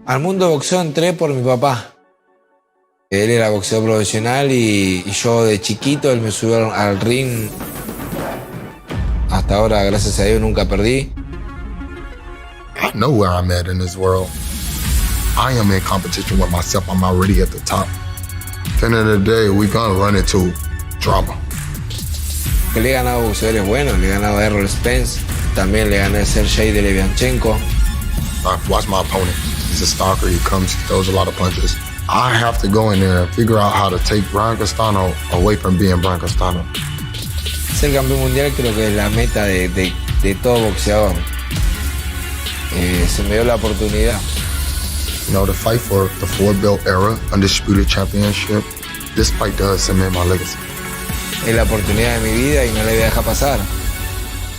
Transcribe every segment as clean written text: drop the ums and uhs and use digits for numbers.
Al mundo de boxeo entré por mi papá. Él era boxeador profesional y yo de chiquito, él me subió al ring. Hasta ahora, gracias a Dios, nunca perdí. I know where I'm at in this world. I am in competition with myself. I'm already at the top. At the end of the day, we're gonna run into drama. Le he ganado a boxeadores buenos, le he ganado a Errol Spence, también le gané a Sergey de Levianchenko. Watch my opponent. He's a stalker. He comes, he throws a lot of punches. I have to go in there and figure out how to take Brian Castano away from being Brian Castano. Ser campeón mundial creo que es la meta de todo boxeador. Se me dio la oportunidad. You know, to fight for the 4-belt era, undisputed championship, this fight does cement my legacy. Es la oportunidad de mi vida y no la voy a dejar pasar.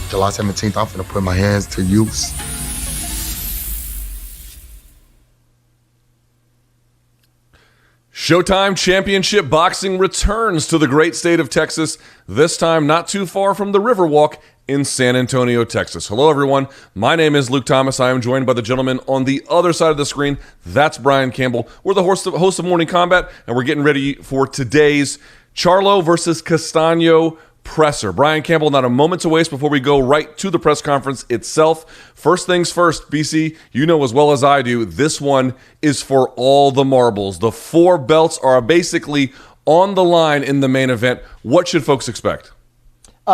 July 17th, I'm gonna put my hands to use. Showtime Championship Boxing returns to the great state of Texas, this time not too far from the Riverwalk in San Antonio, Texas. Hello, everyone. My name is Luke Thomas. I am joined by the gentleman on the other side of the screen. That's Brian Campbell. We're the host of Morning Combat, and we're getting ready for today's Charlo versus Castaño presser. Brian Campbell, not a moment to waste before we go right to the press conference itself. First things first, BC, you know as well as I do, this one is for all the marbles. The 4 belts are basically on the line in the main event. What should folks expect?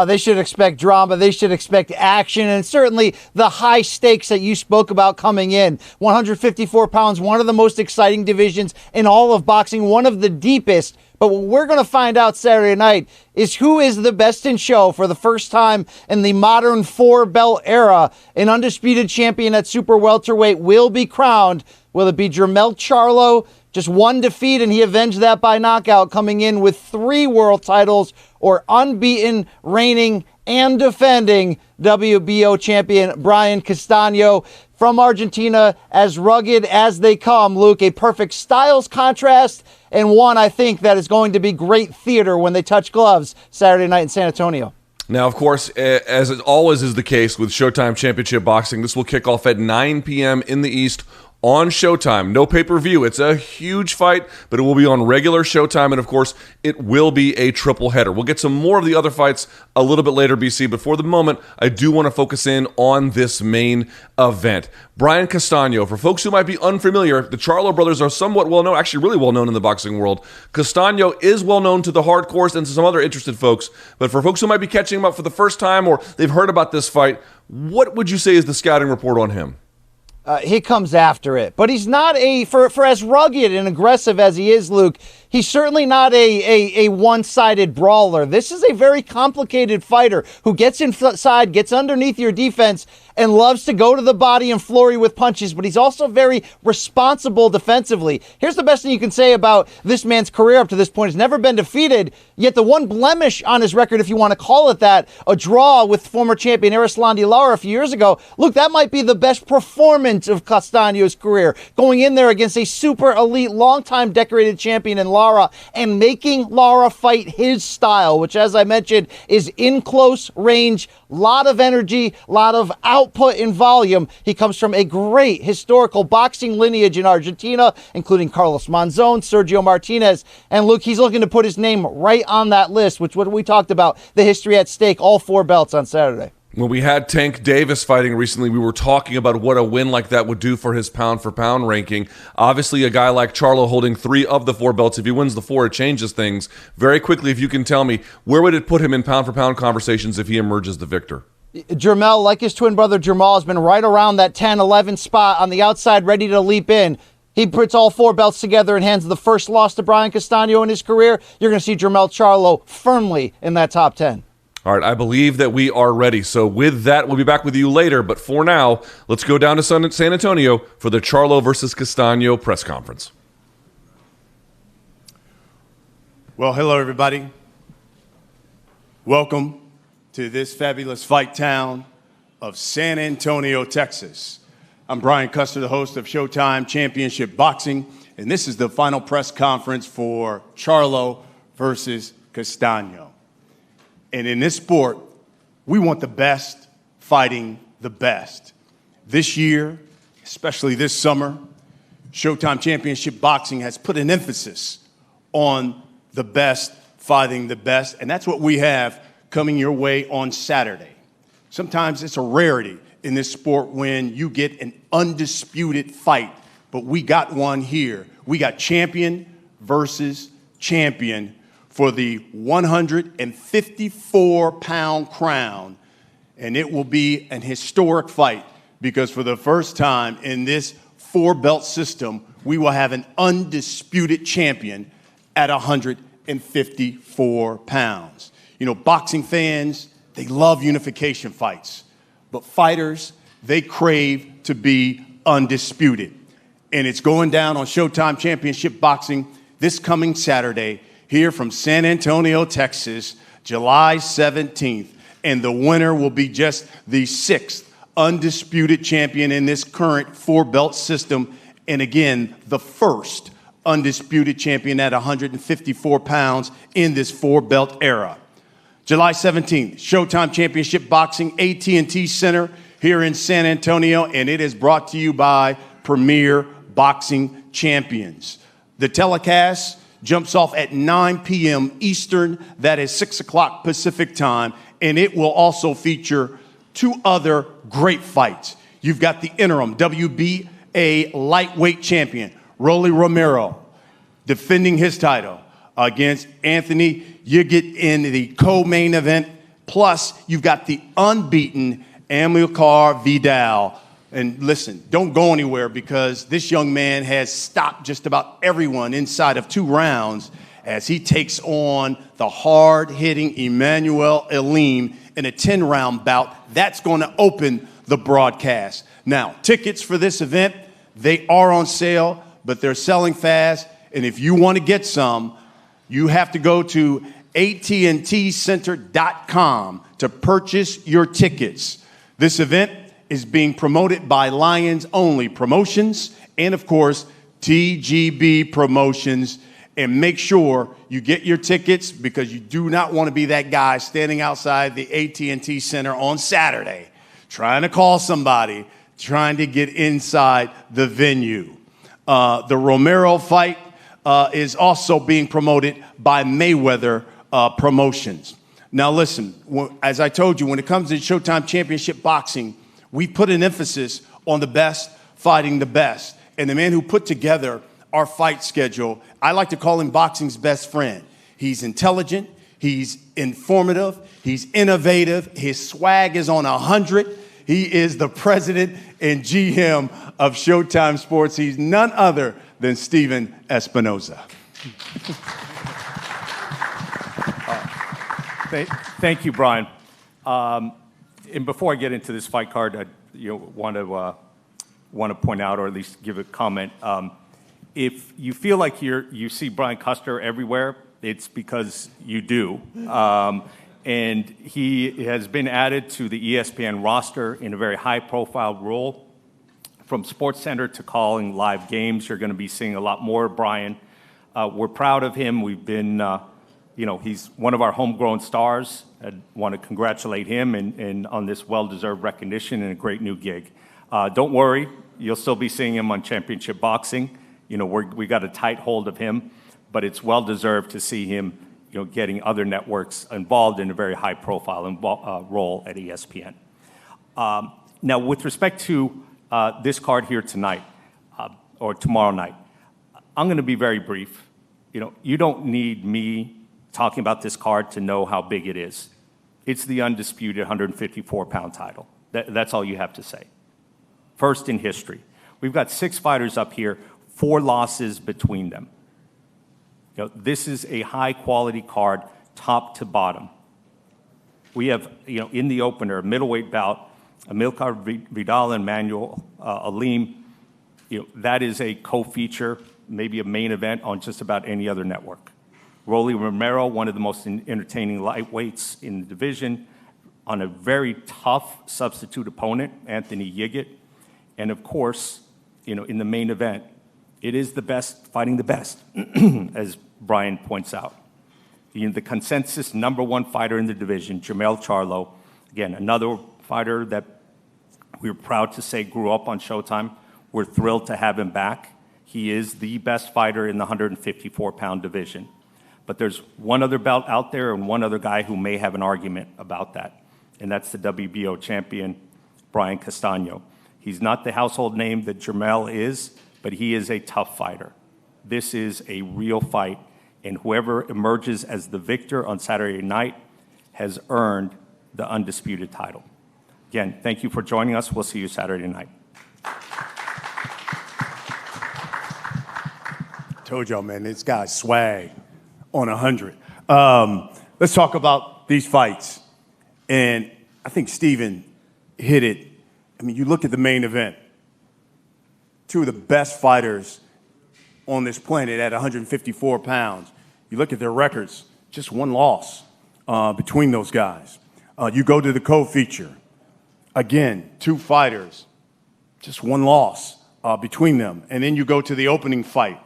They should expect drama. They should expect action, and certainly the high stakes that you spoke about coming in. 154 pounds, one of the most exciting divisions in all of boxing, one of the deepest. But what we're going to find out Saturday night is who is the best in show for the first time in the modern 4-belt era. An undisputed champion at super welterweight will be crowned. Will it be Jermell Charlo? Just one defeat, and he avenged that by knockout, coming in with 3 world titles, or unbeaten, reigning, and defending WBO champion Brian Castaño from Argentina, as rugged as they come. Luke, a perfect styles contrast, and one I think that is going to be great theater when they touch gloves Saturday night in San Antonio. Now, of course, as it always is the case with Showtime Championship Boxing, this will kick off at 9 p.m. in the East on Showtime. No pay-per-view. It's a huge fight, but it will be on regular Showtime, and of course, it will be a triple header. We'll get some more of the other fights a little bit later, BC, but for the moment, I do want to focus in on this main event. Brian Castaño, for folks who might be unfamiliar, the Charlo brothers are somewhat well-known, actually really well-known in the boxing world. Castaño is well-known to the hardcores and to some other interested folks, but for folks who might be catching him up for the first time or they've heard about this fight, what would you say is the scouting report on him? He comes after it, but he's not for as rugged and aggressive as he is, Luke, he's certainly not a one-sided brawler. This is a very complicated fighter who gets inside, gets underneath your defense, and loves to go to the body and floor you with punches, but he's also very responsible defensively. Here's the best thing you can say about this man's career up to this point. He's never been defeated, yet the one blemish on his record, if you want to call it that, a draw with former champion Erislandy Lara a few years ago. Look, that might be the best performance of Castaño's career, going in there against a super elite, longtime decorated champion in Lara and making Lara fight his style, which, as I mentioned, is in close range, lot of energy, lot of output in volume. He comes from a great historical boxing lineage in Argentina, including Carlos Monzon, Sergio Martinez, and Luke, he's looking to put his name right on that list, which what we talked about, the history at stake, all 4 belts on Saturday. When we had Tank Davis fighting recently, we were talking about what a win like that would do for his pound-for-pound ranking. Obviously, a guy like Charlo holding 3 of the 4 belts, if he wins the 4, it changes things. Very quickly, if you can tell me, where would it put him in pound-for-pound conversations if he emerges the victor? Jermell, like his twin brother Jermell, has been right around that 10-11 spot on the outside, ready to leap in. He puts all 4 belts together and hands the first loss to Brian Castaño in his career. You're going to see Jermell Charlo firmly in that top 10. All right, I believe that we are ready. So with that, we'll be back with you later. But for now, let's go down to San Antonio for the Charlo versus Castaño press conference. Well, hello, everybody. Welcome to this fabulous fight town of San Antonio, Texas. I'm Brian Custer, the host of Showtime Championship Boxing, and this is the final press conference for Charlo versus Castaño. And in this sport, we want the best fighting the best. This year, especially this summer, Showtime Championship Boxing has put an emphasis on the best fighting the best, and that's what we have coming your way on Saturday. Sometimes it's a rarity in this sport when you get an undisputed fight, but we got one here. We got champion versus champion for the 154-pound crown, and it will be an historic fight because for the first time in this four-belt system, we will have an undisputed champion at 154 pounds. You know, boxing fans, they love unification fights, but fighters, they crave to be undisputed. And it's going down on Showtime Championship Boxing this coming Saturday here from San Antonio, Texas, July 17th. And the winner will be just the 6th undisputed champion in this current four-belt system. And again, the first undisputed champion at 154 pounds in this four-belt era. July 17th, Showtime Championship Boxing, AT&T Center here in San Antonio, and it is brought to you by Premier Boxing Champions. The telecast jumps off at 9 p.m. Eastern, that is 6 o'clock Pacific time, and it will also feature two other great fights. You've got the interim WBA lightweight champion, Rolly Romero, defending his title against Anthony Yigit in the co-main event. Plus, you've got the unbeaten Amilcar Vidal. And listen, don't go anywhere because this young man has stopped just about everyone inside of 2 rounds as he takes on the hard-hitting Emmanuel Elim in a 10-round bout. That's going to open the broadcast. Now, tickets for this event, they are on sale, but they're selling fast. And if you want to get some, you have to go to AT&TCenter.com to purchase your tickets. This event is being promoted by Lions Only Promotions and, of course, TGB Promotions. And make sure you get your tickets because you do not want to be that guy standing outside the AT&T Center on Saturday trying to call somebody, trying to get inside the venue. The Romero fight is also being promoted by Mayweather Promotions. Now listen, as I told you, when it comes to Showtime Championship Boxing, we put an emphasis on the best fighting the best. And the man who put together our fight schedule, I like to call him boxing's best friend. He's intelligent, he's informative, he's innovative, his swag is on 100. He is the president and GM of Showtime Sports. He's none other than Steven Espinoza. Thank you, Brian. And before I get into this fight card, I want to point out, or at least give a comment. If you feel like you see Brian Custer everywhere, it's because you do. And he has been added to the ESPN roster in a very high-profile role. From SportsCenter to calling live games, you're going to be seeing a lot more of Brian. We're proud of him. We've been, he's one of our homegrown stars. I want to congratulate him and on this well-deserved recognition and a great new gig. Don't worry, you'll still be seeing him on Championship Boxing. We got a tight hold of him, but it's well-deserved to see him, getting other networks involved in a very high-profile role at ESPN. Now, with respect to this card here tonight or tomorrow night, I'm going to be very brief. You don't need me talking about this card to know how big it is. It's the undisputed 154-pound title. That's all you have to say. First in history. We've got 6 fighters up here, 4 losses between them. This is a high-quality card, top to bottom. We have, in the opener, a middleweight bout, Amilcar Vidal and Emmanuel Elim. That is a co-feature, maybe a main event on just about any other network. Rolly Romero, one of the most entertaining lightweights in the division, on a very tough substitute opponent, Anthony Yigit. And of course, in the main event, it is the best fighting the best, as Brian points out. The consensus #1 fighter in the division, Jermell Charlo, again, another fighter that we're proud to say grew up on Showtime. We're thrilled to have him back. He is the best fighter in the 154-pound division. But there's one other belt out there and one other guy who may have an argument about that, and that's the WBO champion, Brian Castaño. He's not the household name that Jermell is, but he is a tough fighter. This is a real fight, and whoever emerges as the victor on Saturday night has earned the undisputed title. Again, thank you for joining us. We'll see you Saturday night. Told y'all, man, this guy's swag on 100. Let's talk about these fights. And I think Steven hit it. I mean, you look at the main event. Two of the best fighters on this planet at 154 pounds. You look at their records, just one loss between those guys. You go to the co-feature. Again, two fighters, just one loss between them. And then you go to the opening fight.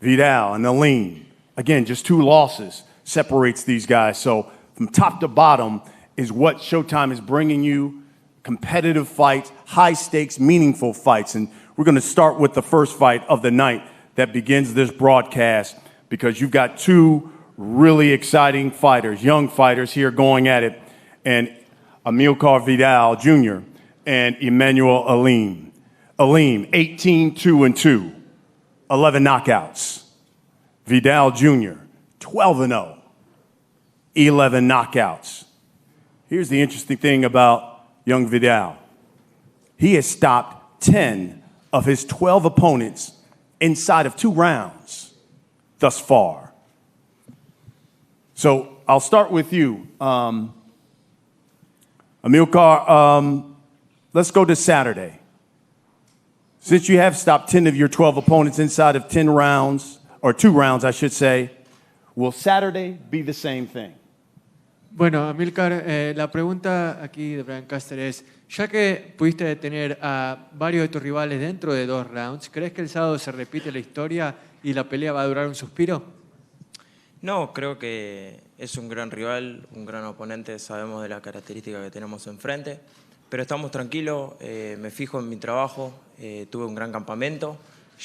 Vidal and Aline. Again, just two losses separates these guys. So from top to bottom is what Showtime is bringing you. Competitive fights, high stakes, meaningful fights. And we're going to start with the first fight of the night that begins this broadcast, because you've got two really exciting fighters, young fighters here going at it. And Amilcar Vidal Jr. and Emmanuel Aline. Aline, 18-2-2, 11 knockouts. Vidal Jr., 12-0, 11 knockouts. Here's the interesting thing about young Vidal. He has stopped 10 of his 12 opponents inside of 2 rounds thus far. So I'll start with you. Amilcar, let's go to Saturday. Since you have stopped 10 of your 12 opponents inside of 10 rounds, or 2 rounds, I should say, will Saturday be the same thing? Bueno, Amilcar, la pregunta aquí de Brian Caster es, ya que pudiste detener a varios de tus rivales dentro de 2 rounds, ¿crees que el sábado se repite la historia y la pelea va a durar un suspiro? No, creo que es un gran rival, un gran oponente, sabemos de las características que tenemos enfrente, pero estamos tranquilos, me fijo en mi trabajo, tuve un gran campamento,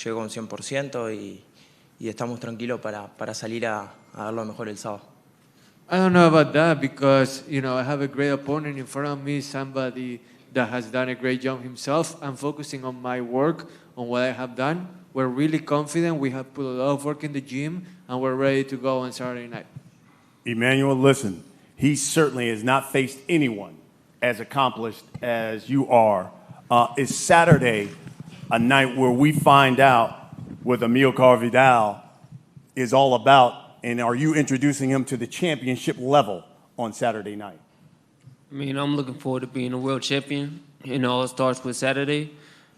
llego a un 100% y estamos tranquilos para salir a dar lo mejor el sábado. I don't know about that because, you know, I have a great opponent in front of me, somebody that has done a great job himself. I'm focusing on my work, on what I have done. We're really confident. We have put a lot of work in the gym, and we're ready to go on Saturday night. Emmanuel, listen, he certainly has not faced anyone as accomplished as you are. Is Saturday a night where we find out what Amilcar Vidal is all about, and are you introducing him to the championship level on Saturday night? I mean, I'm looking forward to being a world champion. You know, it starts with Saturday.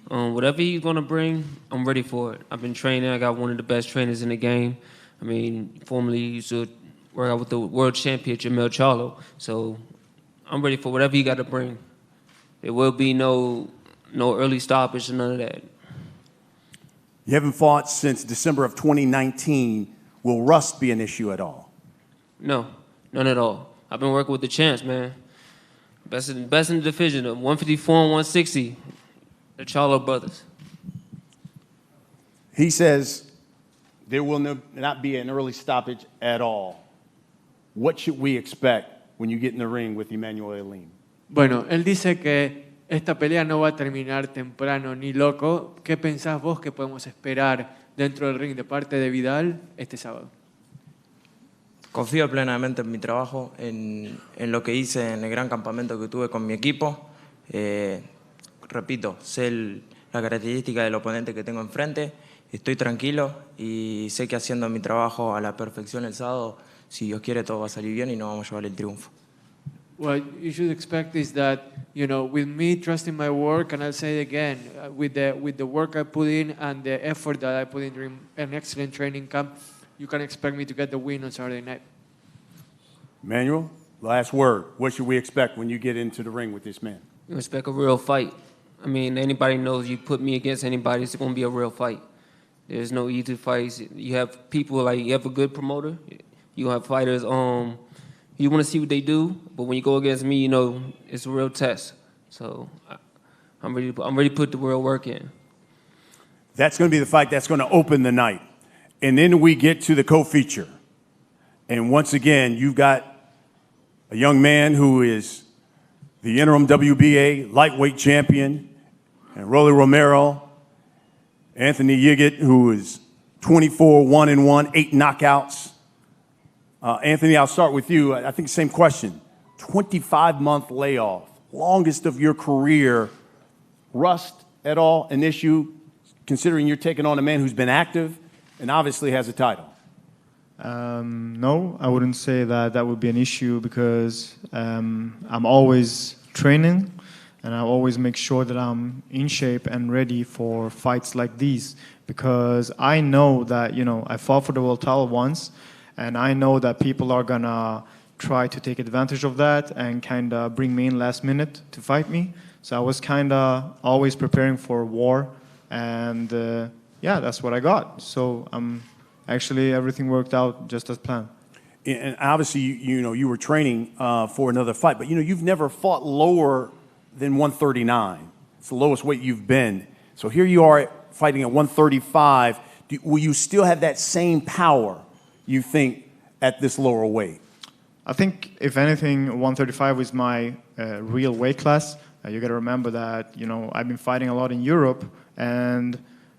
Whatever he's going to bring, I'm ready for it. I've been training. I got one of the best trainers in the game. I mean, formerly used to work out with the world champion, Jermell Charlo. So I'm ready for whatever he got to bring. There will be no early stoppage or none of that. You haven't fought since December of 2019. Will rust be an issue at all? No, none at all. I've been working with the champs, man. Best in the division, 154 and 160, the Charlo brothers. He says there will not be an early stoppage at all. What should we expect when you get in the ring with Emmanuel Aline? Bueno, él dice que esta pelea no va a terminar temprano ni loco. ¿Qué pensás vos que podemos esperar dentro del ring de parte de Vidal este sábado? Confío plenamente en mi trabajo, en lo que hice en el gran campamento que tuve con mi equipo. Repito, sé la característica del oponente que tengo enfrente, estoy tranquilo y sé que haciendo mi trabajo a la perfección el sábado, si Dios quiere, todo va a salir bien y nos vamos a llevar el triunfo. What you should expect is that, you know, with me trusting my work, and I'll say it again, with the work I put in and the effort that I put in during an excellent training camp, you can expect me to get the win on Saturday night. Emmanuel, last word. What should we expect when you get into the ring with this man? You expect a real fight. I mean, anybody knows you put me against anybody, it's going to be a real fight. There's no easy fights. You have people like, you have a good promoter. You have fighters, you want to see what they do, but when you go against me, you know, it's a real test. So I'm ready to put the real work in. That's going to be the fight that's going to open the night. And then we get to the co-feature. And once again, you've got a young man who is the interim WBA lightweight champion, and Rolly Romero, Anthony Yiggett, who is 24-1-1, 8 knockouts. Anthony, I'll start with you. I think same question. 25-month layoff, longest of your career. Rust at all an issue, considering you're taking on a man who's been active and obviously has a title? No, I wouldn't say that that would be an issue because I'm always training and I always make sure that I'm in shape and ready for fights like these because I know that, you know, I fought for the world title once and I know that people are gonna try to take advantage of that and kind of bring me in last minute to fight me. So I was kind of always preparing for war and yeah, that's what I got. So actually everything worked out just as planned. And obviously, you know, you were training for another fight, but you know, you've never fought lower than 139. It's the lowest weight you've been. So here you are fighting at 135. Will you still have that same power, you think, at this lower weight? I think, if anything, 135 is my real weight class. You got to remember that, you know, I've been fighting a lot in Europe, and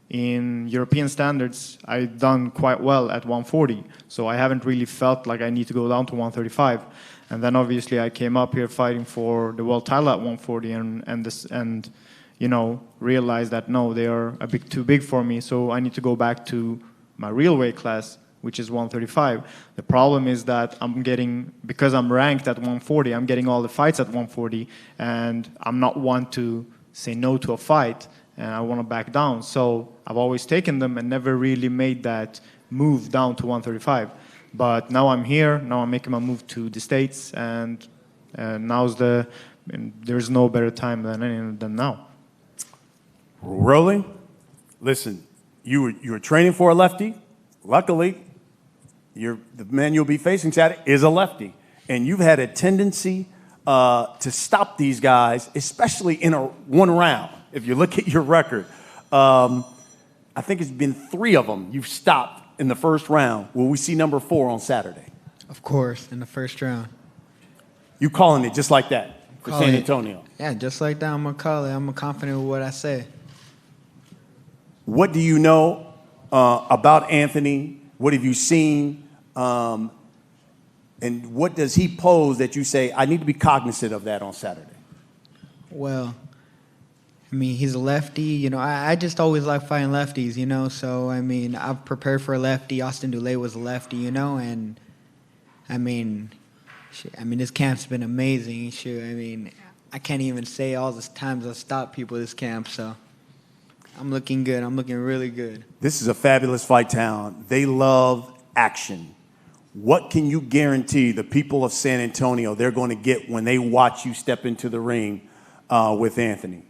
in European standards, I've done quite well at 140. So I haven't really felt like I need to go down to 135. And then obviously I came up here fighting for the world title at 140 and you know, realized that no, they are a bit too big for me. So I need to go back to my real weight class, which is 135. The problem is that because I'm ranked at 140, I'm getting all the fights at 140, and I'm not one to say no to a fight, and I want to back down. So I've always taken them and never really made that move down to 135. But now I'm here, now I'm making my move to the States, and there's no better time than now. Rolly, listen, you were training for a lefty. Luckily, the man you'll be facing Saturday is a lefty. And you've had a tendency to stop these guys, especially in one round. If you look at your record, I think it's been 3 of them you've stopped in the first round. Will we see number 4 on Saturday? Of course, in the first round. You calling it just like that for San Antonio? Yeah, just like that. I'm going to call it. I'm confident with what I say. What do you know about Anthony? What have you seen? And what does he pose that you say, I need to be cognizant of that on Saturday? Well, I mean, he's a lefty. You know, I just always like fighting lefties, you know. So, I mean, I've prepared for a lefty. Austin Dulé was a lefty, you know. And, I mean, this camp's been amazing. I mean, I can't even say all the times I've stopped people this camp. So, I'm looking good. I'm looking really good. This is a fabulous fight town. They love action. What can you guarantee the people of San Antonio they're going to get when they watch you step into the ring with Anthony?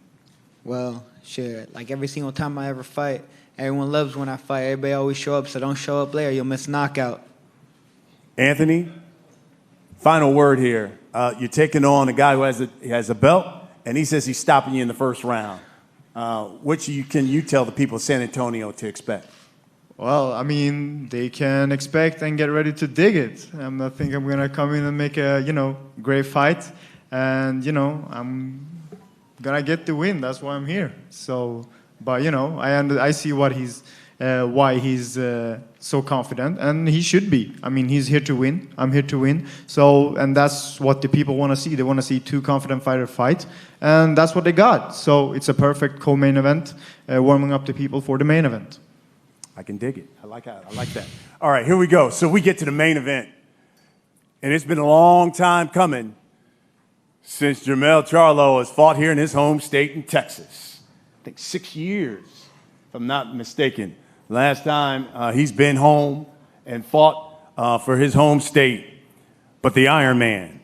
Well, sure. Like every single time I ever fight, everyone loves when I fight. Everybody always show up, so don't show up later. You'll miss knockout. Anthony, final word here. You're taking on a guy who has a belt, and he says he's stopping you in the first round. What can you tell the people of San Antonio to expect? Well, I mean, they can expect and get ready to dig it. I think I'm going to come in and make a, you know, great fight. And, you know, I'm going to get the win. That's why I'm here. So, but, you know, I see why he's so confident. And he should be. I mean, he's here to win. I'm here to win. So, and that's what the people want to see. They want to see 2 confident fighters fight. And that's what they got. So it's a perfect co-main event, warming up the people for the main event. I can dig it. I like that. All right, here we go. So we get to the main event. And it's been a long time coming since Jermell Charlo has fought here in his home state in Texas. I think 6 years, if I'm not mistaken. Last time he's been home and fought for his home state. But the Iron Man,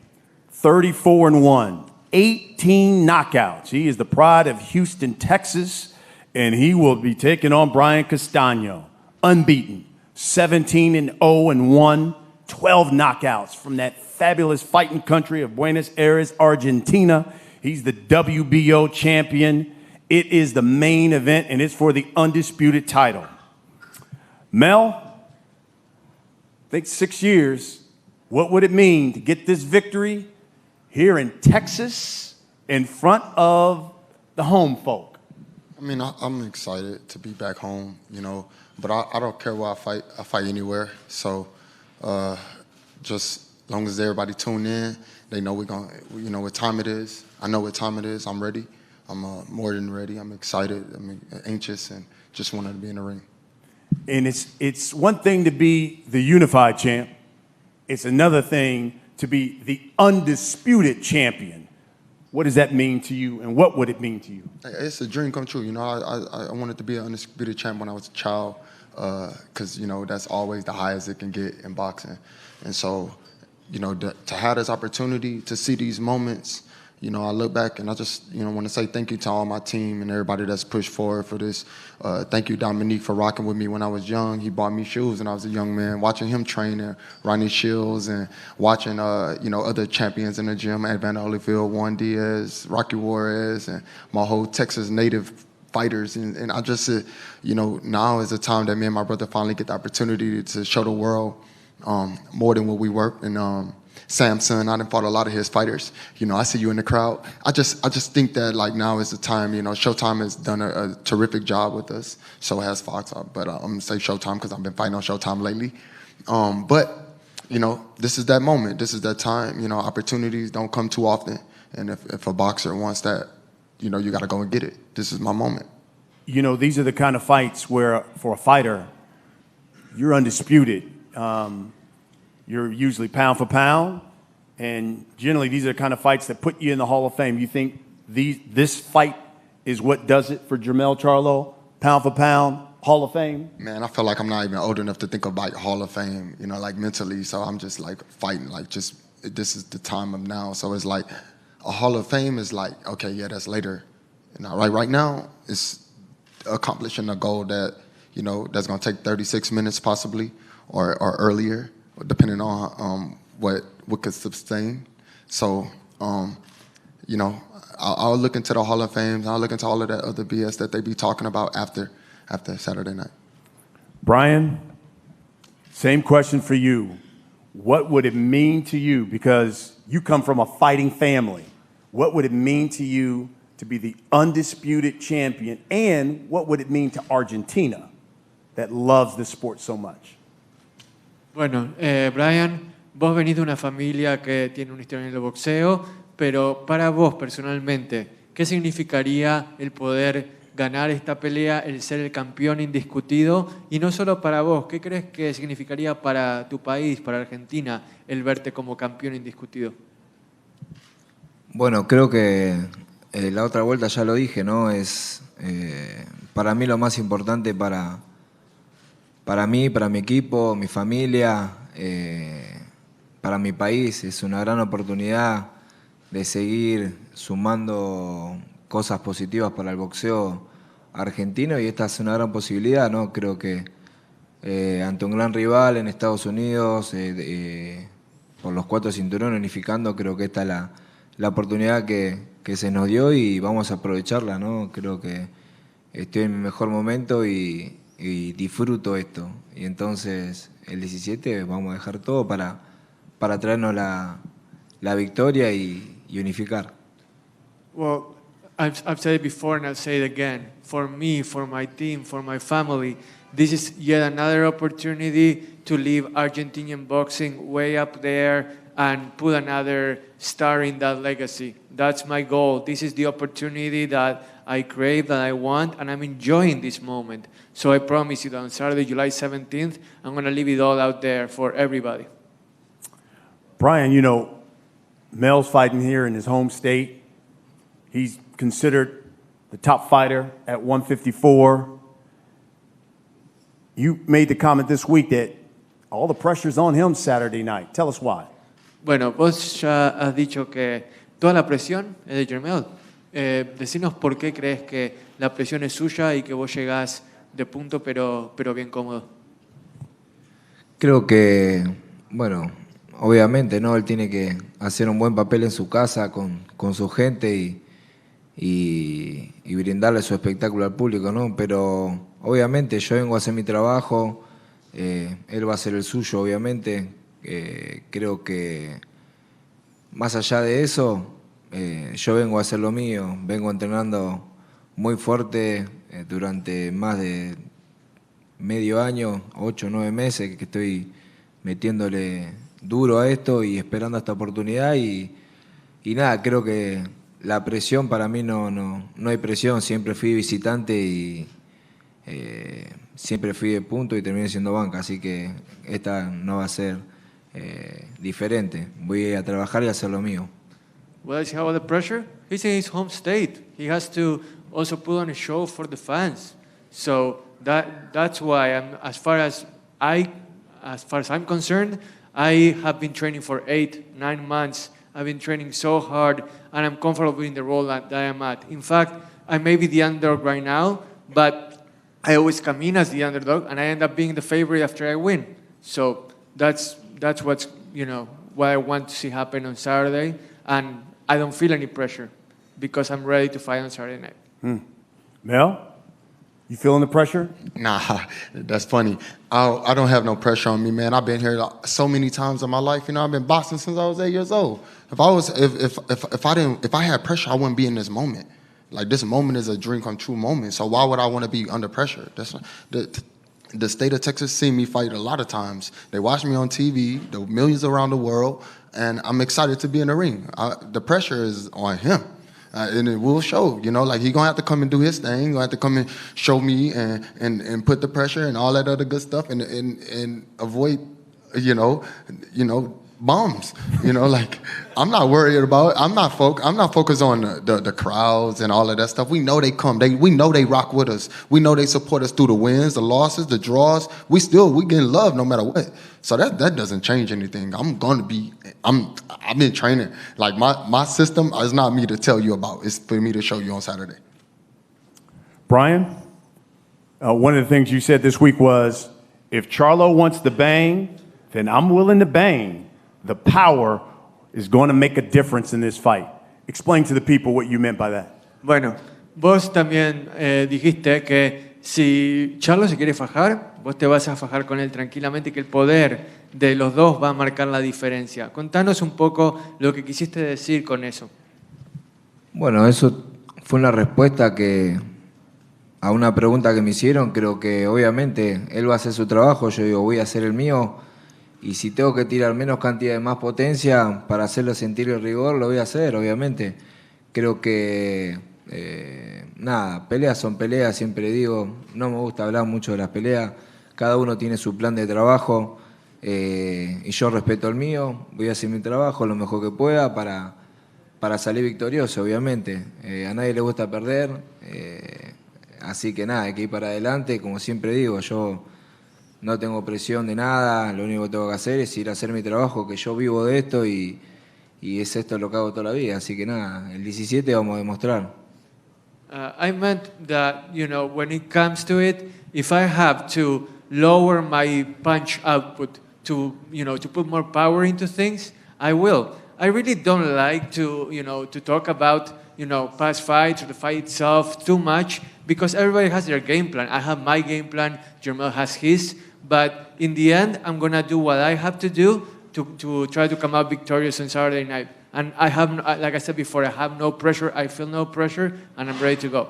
34-1, 18 knockouts. He is the pride of Houston, Texas. And he will be taking on Brian Castaño, unbeaten, 17-0-1, 12 knockouts from that fabulous fighting country of Buenos Aires, Argentina. He's the WBO champion, It is the main event, and it's for the undisputed title. Mel, I think 6 years, what would it mean to get this victory here in Texas in front of the home folk? I mean, I'm excited to be back home, you know, but I don't care where I fight. I fight anywhere. So just as long as everybody tune in, they know we're going to, you know what time it is. I know what time it is. I'm ready. I'm more than ready. I'm excited. I'm anxious and just wanted to be in the ring. And it's one thing to be the unified champ. It's another thing to be the undisputed champion. What does that mean to you, and what would it mean to you? It's a dream come true. You know, I wanted to be an undisputed champ when I was a child because, you know, that's always the highest it can get in boxing. And so, you know, to have this opportunity to see these moments, you know, I look back and I just, you know, want to say thank you to all my team and everybody that's pushed forward for this. Thank you, Dominique, for rocking with me when I was young. He bought me shoes when I was a young man. Watching him train and Ronnie Shields and watching, you know, other champions in the gym, Evander Holyfield, Juan Diaz, Rocky Juarez, and my whole Texas native fighters. And I just said, you know, now is the time that me and my brother finally get the opportunity to show the world more than what we worked. And Samson, I done fought a lot of his fighters. You know, I see you in the crowd. I just think that like now is the time. You know, Showtime has done a terrific job with us. So has Fox. But I'm gonna say Showtime because I've been fighting on Showtime lately. But you know, this is that moment. This is that time. You know, opportunities don't come too often. And if a boxer wants that, you know, you got to go and get it. This is my moment. You know, these are the kind of fights where, for a fighter, you're undisputed. You're usually pound for pound, and generally these are the kind of fights that put you in the Hall of Fame. You think this fight is what does it for Jermell Charlo, pound for pound, Hall of Fame? Man, I feel like I'm not even old enough to think about Hall of Fame, you know, like mentally. So I'm just like fighting, like just this is the time of now. So it's like a Hall of Fame is like, okay, yeah, that's later. You know, right now it's accomplishing a goal that, you know, that's going to take 36 minutes possibly or earlier, depending on what could sustain. So, you know, I'll look into the Hall of Fame. I'll look into all of that other BS that they be talking about after Saturday night. Brian, same question for you. What would it mean to you, because you come from a fighting family, what would it mean to you to be the undisputed champion, and what would it mean to Argentina that loves the sport so much? Bueno, Brian, vos venís de una familia que tiene una historia en el boxeo, pero para vos personalmente, ¿qué significaría el poder ganar esta pelea, el ser el campeón indiscutido? Y no solo para vos, ¿qué crees que significaría para tu país, para Argentina, el verte como campeón indiscutido? Bueno, creo que la otra vuelta ya lo dije, ¿no? Es para mí lo más importante para mí, para mi equipo, mi familia, para mi país. Es una gran oportunidad de seguir sumando cosas positivas para el boxeo argentino, y esta es una gran posibilidad, ¿no? Creo que ante un gran rival en Estados Unidos, por los 4 cinturones unificando, creo que esta es la oportunidad que se nos dio y vamos a aprovecharla, ¿no? Creo que estoy en mi mejor momento y disfruto esto. Y entonces el 17 vamos a dejar todo para traernos la victoria y unificar. Well, I've said it before and I'll say it again. For me, for my team, for my family, this is yet another opportunity to leave Argentinian boxing way up there and put another star in that legacy. That's my goal. This is the opportunity that I crave, that I want, and I'm enjoying this moment. So I promise you that on Saturday, July 17th, I'm going to leave it all out there for everybody. Brian, you know, Mel's fighting here in his home state. He's considered the top fighter at 154. You made the comment this week that all the pressure's on him Saturday night. Tell us why. Bueno, vos ya has dicho que toda la presión es de Jermell. Decinos por qué crees que la presión es suya y que vos llegás de punto pero bien cómodo. Creo que, bueno, obviamente, ¿no? Él tiene que hacer un buen papel en su casa con su gente y brindarle su espectáculo al público, ¿no? Pero obviamente yo vengo a hacer mi trabajo, él va a hacer el suyo, obviamente. Creo que más allá de eso, yo vengo a hacer lo mío, vengo entrenando muy fuerte durante más de medio año, 8 o 9 meses que estoy metiéndole duro a esto y esperando esta oportunidad y nada, creo que la presión para mí no hay presión, siempre fui visitante y siempre fui de punto y terminé siendo banca, así que esta no va a ser diferente, voy a trabajar y a hacer lo mío. Well, see how the pressure? He's in his home state. He has to also put on a show for the fans. So that's why as far as I'm concerned, I have been training for 8-9 months. I've been training so hard, and I'm comfortable in the role that I am at. In fact, I may be the underdog right now, but I always come in as the underdog, and I end up being the favorite after I win. So that's what's what I want to see happen on Saturday, and I don't feel any pressure because I'm ready to fight on Saturday night. Mel, you feeling the pressure? Nah, that's funny. I don't have no pressure on me, man. I've been here so many times in my life. I've been boxing since I was 8 years old. If I had pressure, I wouldn't be in this moment. Like, this moment is a dream come true moment. So why would I want to be under pressure? That's the state of Texas seen me fight a lot of times. They watch me on TV, the millions around the world, and I'm excited to be in the ring. The pressure is on him. And it will show, like he gonna have to come and do his thing. He gonna have to come and show me and put the pressure and all that other good stuff and avoid, bombs. Like I'm not worried about it. I'm not focused on the crowds and all of that stuff. We know they come. We know they rock with us. We know they support us through the wins, the losses, the draws. We getting love no matter what. So that doesn't change anything. I've been training. Like my system is not me to tell you about. It's for me to show you on Saturday. Brian, one of the things you said this week was, if Charlo wants to bang, then I'm willing to bang. The power is going to make a difference in this fight. Explain to the people what you meant by that. Bueno, vos también dijiste que si Charlo se quiere fajar, vos te vas a fajar con él tranquilamente y que el poder de los dos va a marcar la diferencia. Contanos un poco lo que quisiste decir con eso. Bueno, eso fue una respuesta a una pregunta que me hicieron. Creo que obviamente él va a hacer su trabajo, yo digo voy a hacer el mío. Y si tengo que tirar menos cantidad de más potencia para hacerlo sentir el rigor, lo voy a hacer, obviamente. Creo que, peleas son peleas, siempre digo. No me gusta hablar mucho de las peleas. Cada uno tiene su plan de trabajo y yo respeto el mío. Voy a hacer mi trabajo lo mejor que pueda para salir victorioso, obviamente. A nadie le gusta perder. Así que hay que ir para adelante. Como siempre digo, yo no tengo presión de nada, lo único que tengo que hacer es ir a hacer mi trabajo, que yo vivo de esto y es esto lo que hago toda la vida. Así que el 17 vamos a demostrar. I meant that, when it comes to it, if I have to lower my punch output to put more power into things, I will. I really don't like to talk about, past fights or the fight itself too much because everybody has their game plan. I have my game plan, Jermell has his. But in the end, I'm going to do what I have to do to try to come out victorious on Saturday night. And I have, like I said before, I have no pressure. I feel no pressure, and I'm ready to go.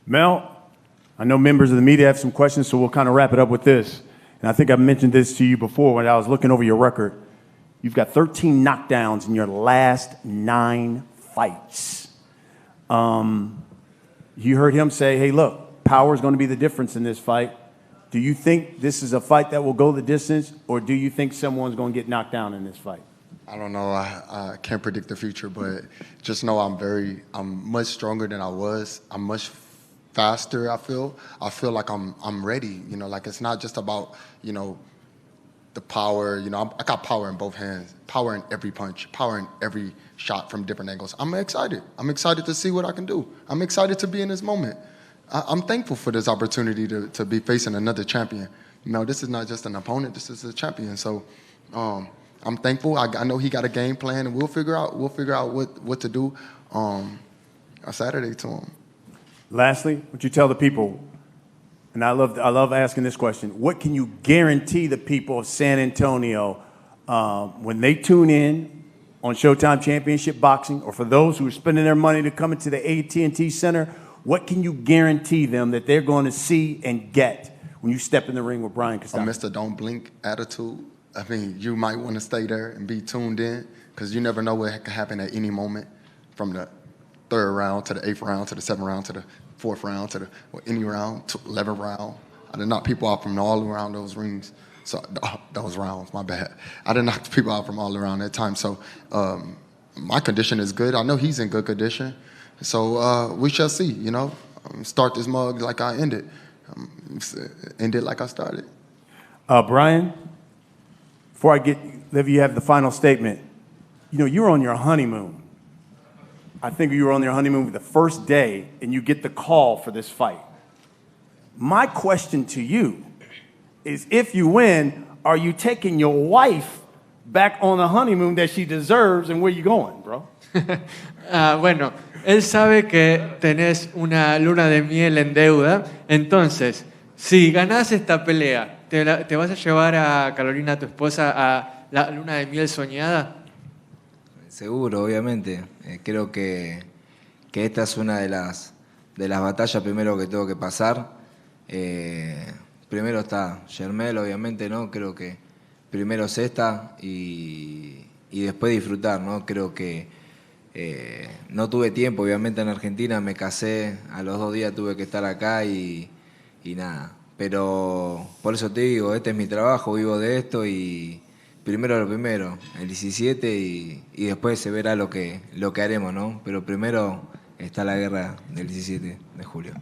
Mel, I know members of the media have some questions, so we'll kind of wrap it up with this. And I think I mentioned this to you before when I was looking over your record. You've got 13 knockdowns in your last 9 fights. You heard him say, hey, look, power is going to be the difference in this fight. Do you think this is a fight that will go the distance, or do you think someone's going to get knocked down in this fight? I don't know. I can't predict the future, but just know I'm much stronger than I was. I'm much faster, I feel. I feel like I'm ready. Like it's not just about, the power. I got power in both hands, power in every punch, power in every shot from different angles. I'm excited. I'm excited to see what I can do. I'm excited to be in this moment. I'm thankful for this opportunity to be facing another champion. This is not just an opponent. This is a champion. So I'm thankful. I know he got a game plan, and we'll figure out what to do. on Saturday to him. Lastly, would you tell the people, and I love asking this question, what can you guarantee the people of San Antonio when they tune in on Showtime Championship Boxing, or for those who are spending their money to come into the AT&T Center, what can you guarantee them that they're going to see and get when you step in the ring with Brian Castano? A Mr. Don't Blink attitude. I mean, you might want to stay there and be tuned in, because you never know what can happen at any moment, from the 3rd round to the 8th round to the 7th round to the 4th round to any round to 11th round. I did knock people out from all around those rings. So those rounds, my bad. I did knock people out from all around that time. So my condition is good. I know he's in good condition. So we shall see, you know. Start this mug like I ended. End it like I started. Brian, before I let you have the final statement, you know, you're on your honeymoon. I think you were on your honeymoon the first day, and you get the call for this fight. My question to you is, if you win, are you taking your wife back on the honeymoon that she deserves, and where you going, bro? Bueno, él sabe que tenés una luna de miel en deuda, entonces, si ganás esta pelea, ¿te vas a llevar a Carolina, tu esposa, a la luna de miel soñada? Seguro, obviamente. Creo que esta es una de las batallas primero que tengo que pasar. Primero está Jermell, obviamente, ¿no? Creo que primero es esta y después disfrutar, ¿no? Creo que no tuve tiempo, obviamente, en Argentina. Me casé, a los 2 días tuve que estar acá y nada. Pero por eso te digo, este es mi trabajo, vivo de esto y primero lo primero, el 17 y después se verá lo que haremos, ¿no? Pero primero está la guerra del 17 de julio.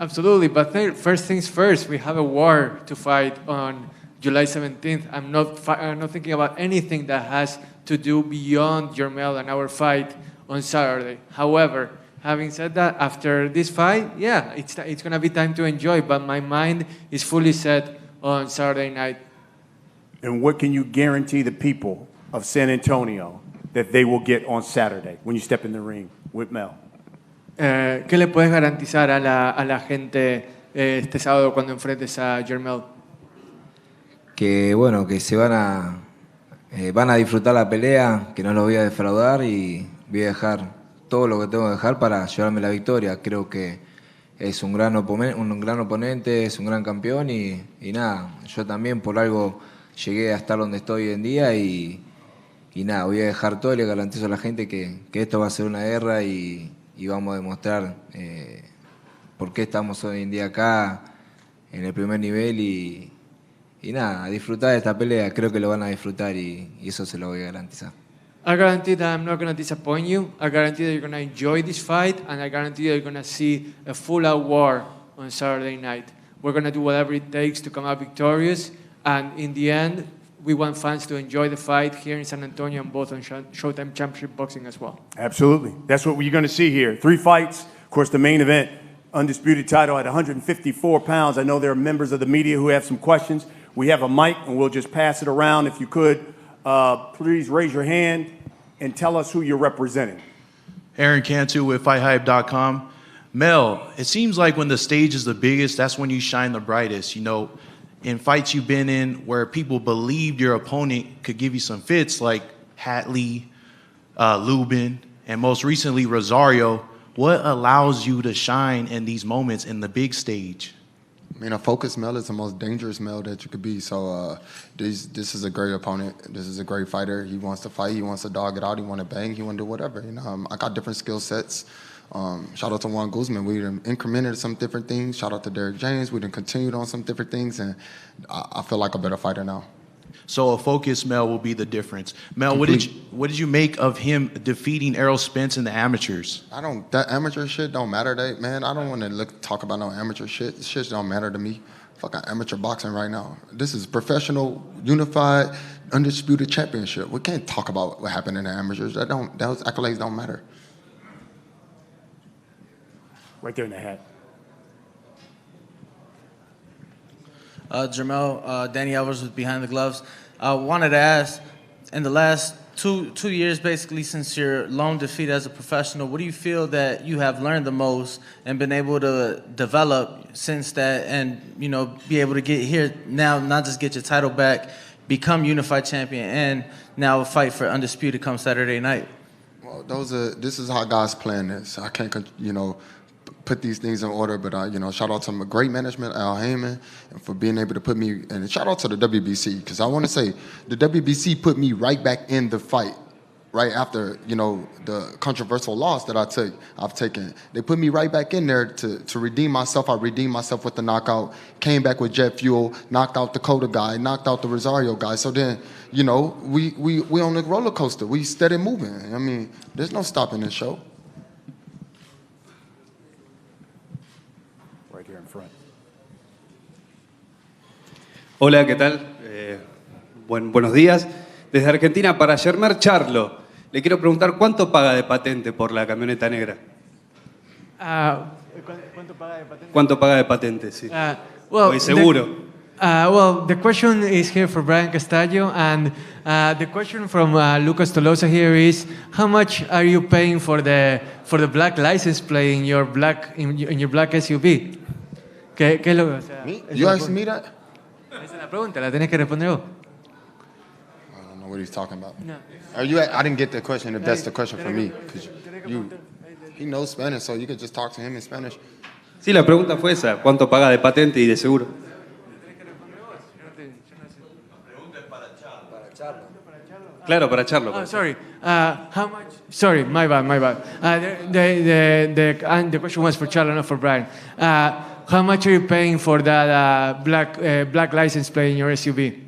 Absolutely, but first things first, we have a war to fight on July 17th. I'm not thinking about anything that has to do beyond Jermell and our fight on Saturday. However, having said that, after this fight, yeah, it's going to be time to enjoy, but my mind is fully set on Saturday night. And what can you guarantee the people of San Antonio that they will get on Saturday when you step in the ring with Mel? ¿Qué le puedes garantizar a la gente este sábado cuando enfrentes a Jermell? Que bueno, que se van a disfrutar la pelea, que no los voy a defraudar y voy a dejar todo lo que tengo que dejar para llevarme la victoria. Creo que es un gran oponente, es un gran campeón y nada, yo también por algo llegué a estar donde estoy hoy en día y nada, voy a dejar todo y le garantizo a la gente que esto va a ser una guerra y vamos a demostrar por qué estamos hoy en día acá en el primer nivel y nada, a disfrutar de esta pelea. Creo que lo van a disfrutar y eso se lo voy a garantizar. I guarantee that I'm not going to disappoint you. I guarantee that you're going to enjoy this fight, and I guarantee that you're going to see a full-out war on Saturday night. We're going to do whatever it takes to come out victorious, and in the end, we want fans to enjoy the fight here in San Antonio and both on Showtime Championship Boxing as well. Absolutely. That's what you're going to see here. 3 fights. Of course, the main event, undisputed title at 154 pounds. I know there are members of the media who have some questions. We have a mic, and we'll just pass it around. If you could, please raise your hand and tell us who you're representing. Aaron Cantu with FightHype.com. Mel, it seems like when the stage is the biggest, that's when you shine the brightest. You know, in fights you've been in where people believed your opponent could give you some fits, like Hatley, Lubin, and most recently Rosario, what allows you to shine in these moments in the big stage? I mean, a focused Mel is the most dangerous Mel that you could be. So this is a great opponent. This is a great fighter. He wants to fight. He wants to dog it out. He want to bang. He want to do whatever. You know, I got different skill sets. Shout out to Juan Guzman. We incremented some different things. Shout out to Derek James. We continued on some different things, and I feel like a better fighter now. So a focused Mel will be the difference. Mel, what did you make of him defeating Errol Spence in the amateurs? That amateur shit don't matter, man. I don't want to talk about no amateur shit. This shit don't matter to me. Fucking amateur boxing right now. This is professional, unified, undisputed championship. We can't talk about what happened in the amateurs. Those accolades don't matter. Right there in the hat. Jermell, Danny Alvarez with Behind the Gloves. I wanted to ask, in the last two years basically since your lone defeat as a professional, what do you feel that you have learned the most and been able to develop since that, and be able to get here now, not just get your title back, become unified champion, and now fight for undisputed come Saturday night? Well, this is how God's plan is. I can't put these things in order, but shout out to my great management, Al Heyman, and for being able to put me, and shout out to the WBC, because I want to say the WBC put me right back in the fight right after the controversial loss that I've taken. They put me right back in there to redeem myself. I redeemed myself with the knockout, came back with jet fuel, knocked out the Dakota guy, knocked out the Rosario guy. So then we on the roller coaster. We steady moving. I mean, there's no stopping this show. Hola, ¿qué tal? Buenos días. Desde Argentina para Jermell Charlo. Le quiero preguntar cuánto paga de patente por la camioneta negra. ¿Cuánto paga de patente? ¿Cuánto paga de patente? Sí. Well, Oye, seguro. Well, the question is here for Brian Castaño, and the question from Lucas Tolosa here is: how much are you paying for the black license plate in your black SUV? ¿Qué es lo que? O sea, you asked me that? Esa es la pregunta, la tenés que responder vos. I don't know what he's talking about. No. I didn't get the question. If that's the question for me, because he knows Spanish, so you could just talk to him in Spanish. Sí, la pregunta fue esa: ¿cuánto paga de patente y de seguro? Claro, para Charlo. Oh, sorry. How much? Sorry, my bad. The question was for Charlo, not for Brian. How much are you paying for that black license plate in your SUV?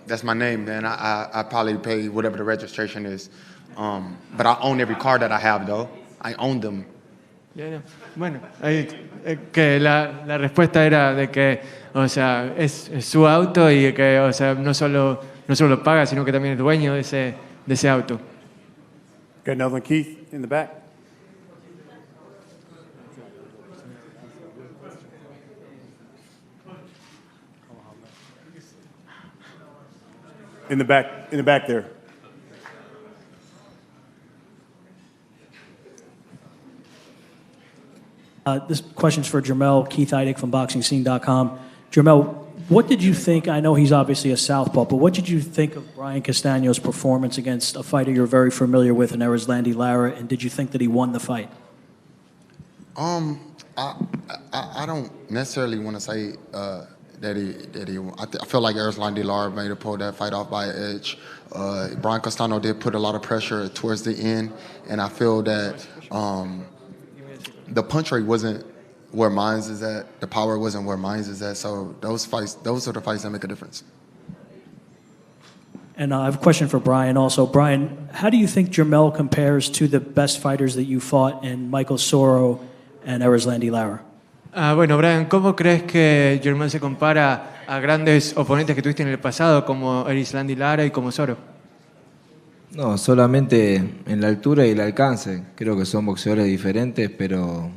That's my name, man. I probably pay whatever the registration is. But I own every car that I have, though. I own them. Yeah. Bueno, que la respuesta era de que, o sea, es su auto y que, o sea, no solo lo paga, sino que también es dueño de ese auto. Got another one, Keith, in the back. In the back there. This question's for Jermell, Keith Eidig from BoxingScene.com. Jermell, what did you think? I know he's obviously a southpaw, but what did you think of Brian Castaño's performance against a fighter you're very familiar with in Erislandy Lara, and did you think that he won the fight? I don't necessarily want to say that he. I feel like Erislandy Lara made a pull that fight off by an edge. Brian Castano did put a lot of pressure towards the end, and I feel that the punch rate wasn't where mine is at. The power wasn't where mine is at. So those are the fights that make a difference. And I have a question for Brian also. Brian, how do you think Jermell compares to the best fighters that you fought in Michael Soro and Erislandy Lara? Bueno, Brian, ¿cómo crees que Jermell se compara a grandes oponentes que tuviste en el pasado como Erislandy Lara y como Soro? No, solamente en la altura y el alcance. Creo que son boxeadores diferentes, pero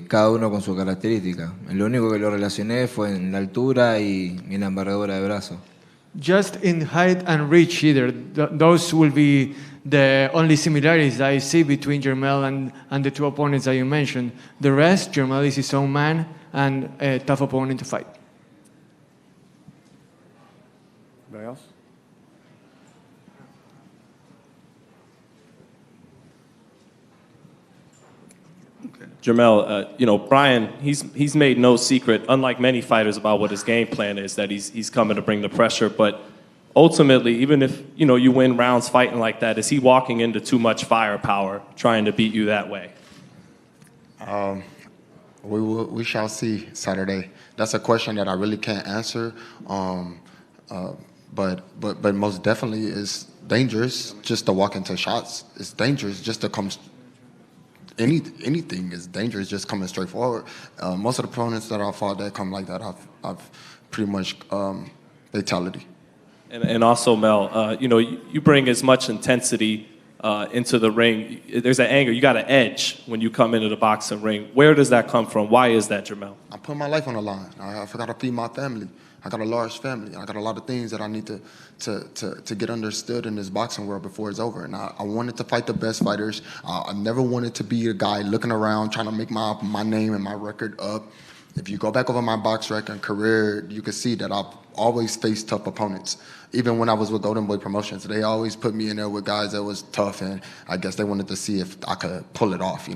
cada uno con su característica. Lo único que lo relacioné fue en la altura y en la envergadura de brazo. Just in height and reach either. Those will be the only similarities I see between Jermell and the two opponents that you mentioned. The rest, Jermell is his own man and a tough opponent to fight. Anybody else? Jermell, Brian, he's made no secret, unlike many fighters, about what his game plan is, that he's coming to bring the pressure. But ultimately, even if, you win rounds fighting like that, is he walking into too much firepower trying to beat you that way? We shall see Saturday. That's a question that I really can't answer. But most definitely it's dangerous just to walk into shots. It's dangerous just to come. Anything is dangerous just coming straight forward. Most of the opponents that I've fought that come like that, I've pretty much fatality. And also, Mel, you bring as much intensity into the ring. There's an anger. You got an edge when you come into the boxing ring. Where does that come from? Why is that, Jermell? I put my life on the line. I forgot to feed my family. I got a large family. I got a lot of things that I need to get understood in this boxing world before it's over. And I wanted to fight the best fighters. I never wanted to be a guy looking around trying to make my name and my record up. If you go back over my box record and career, you can see that I've always faced tough opponents. Even when I was with Golden Boy Promotions, they always put me in there with guys that was tough, and I guess they wanted to see if I could pull it off. My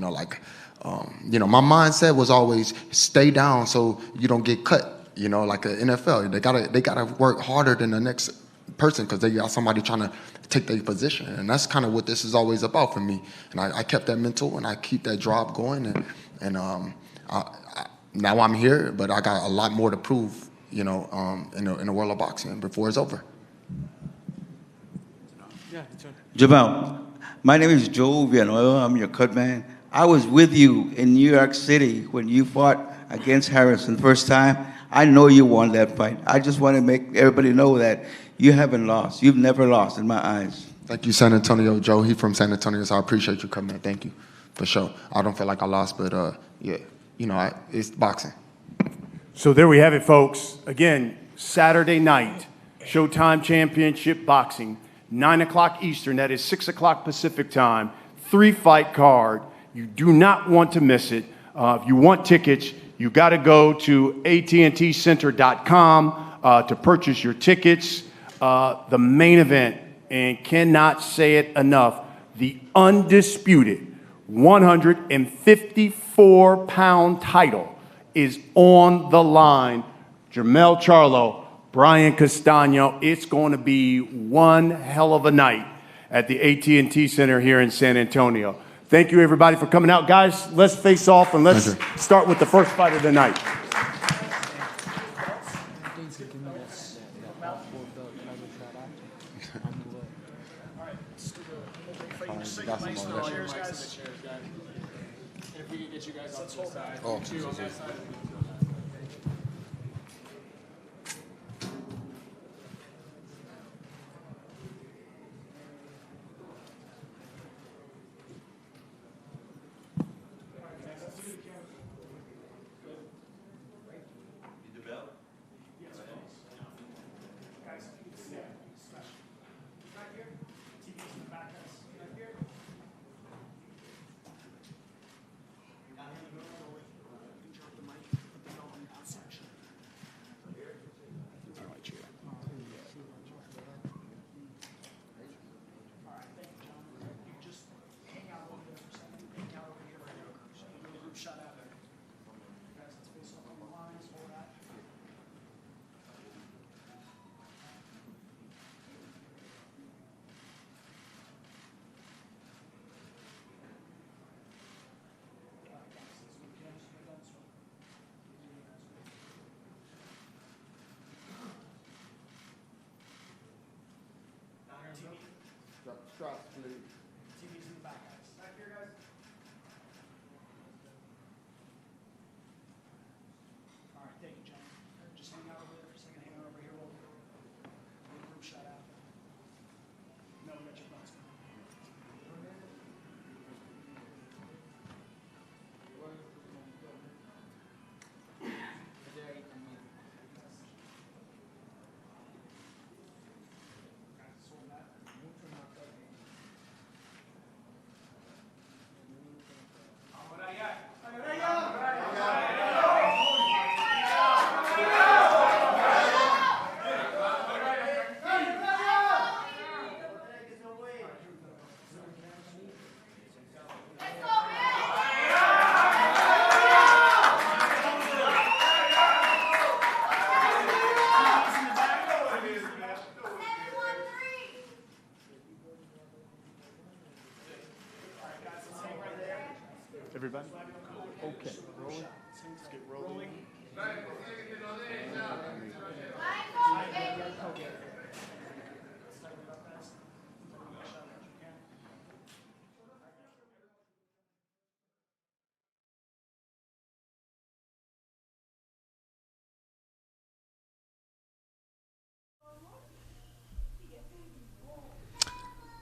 mindset was always stay down so you don't get cut. Like the NFL, they gotta work harder than the next person because they got somebody trying to take their position, and that's kind of what this is always about for me. And I kept that mental and I keep that drive going, and now I'm here, but I got a lot more to prove, in the world of boxing before it's over. Jermell, my name is Joe Villanueva. I'm your cut man. I was with you in New York City when you fought against Harrison the first time. I know you won that fight. I just want to make everybody know that you haven't lost. You've never lost in my eyes. Thank you, San Antonio. Joe, he from San Antonio, so I appreciate you coming in. Thank you, for sure. I don't feel like I lost, but it's boxing. So there we have it, folks. Again, Saturday night, Showtime Championship Boxing, 9 o'clock Eastern, that is 6 o'clock Pacific time, 3-fight card. You do not want to miss it. If you want tickets, you got to go to AT&TCenter.com to purchase your tickets. The main event, and cannot say it enough, the undisputed 154-pound title is on the line. Jermell Charlo, Brian Castaño. It's going to be one hell of a night at the AT&T Center here in San Antonio. Thank you, everybody, for coming out. Guys, let's face off, and let's start with the first fight of the night. TV's in the back, guys. Back here, guys. All right, thank you, John. Just hang out over there for a second. Hang on over here. We'll get a group shot out. No, we got your thoughts. Everybody? Okay. Rolling. Let's get rolling.